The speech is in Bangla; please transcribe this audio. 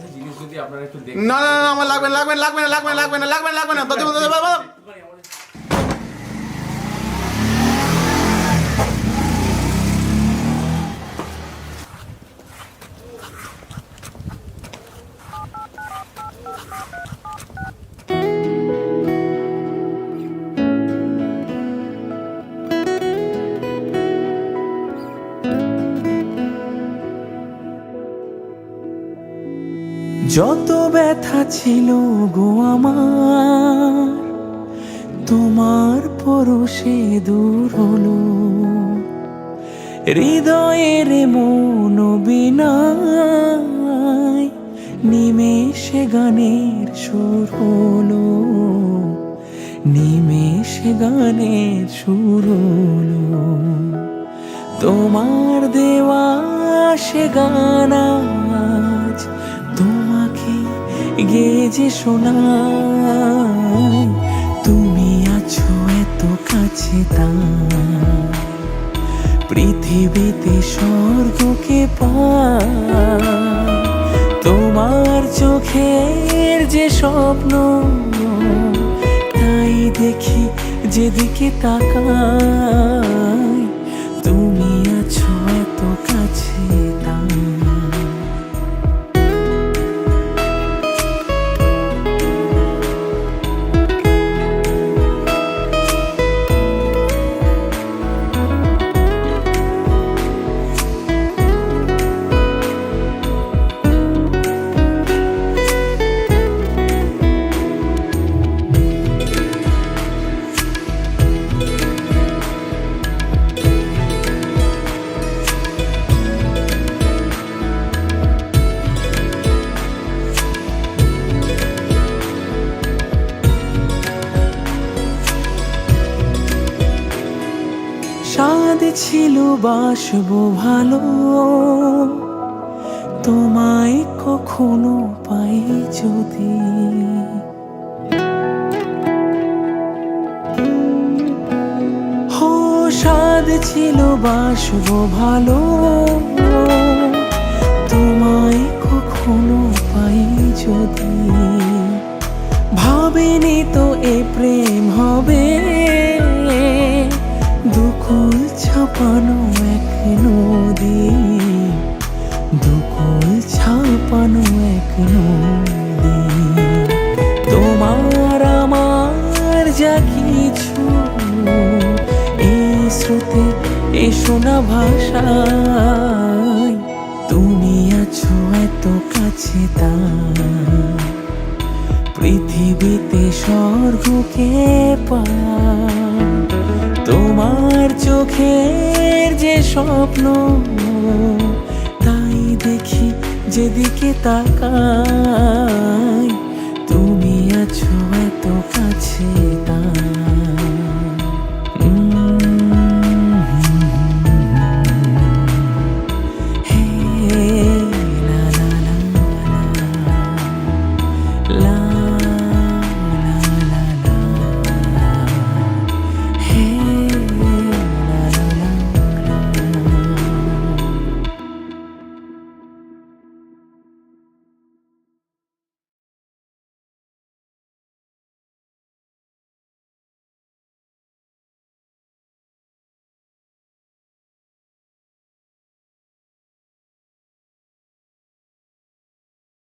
কাছে জিনিস যদি আপনারা একটু দেখেন। না না না আমার লাগবে না লাগবে না লাগবে না লাগবে না লাগবে না লাগবে না লাগবে না যত ব্যথা ছিল গো আমার, তোমার পরশে দূর হলো। হৃদয়ের মন বিনায় নিমেষে গানের সুর হলো, নিমেষে গানের সুর হলো। তোমার দেওয়া সে গান আজ তোমাকে গেয়ে যে শোনাই। তুমি আছো এত কাছে তাই পৃথিবীতে স্বর্গকে পাই। তোমার চোখের যে স্বপ্ন তাই দেখি যেদিকে তাকাই। তুমি আছো এত কাছে তাই। স্বাদ ছিল বাসবো ভালো, তোমায় কখনো পাই যদি। হো স্বাদ ছিল বাসবো ভালো, তোমায় কখনো পাই যদি। ভাবিনি তো এ প্রেম হবে, দুকুল ছাপানো এক নদী, দুকুল ছাপানো এক নদী। তোমার আমার যা কিছু এই স্রোতে এ শোনা ভাষায়। তুমি আছো এত কাছে তাই পৃথিবীতে স্বর্গকে পাই। তোমার চোখের যে স্বপ্ন তাই দেখি যেদিকে তাকাই। তুমি আছো এত কাছে তাই।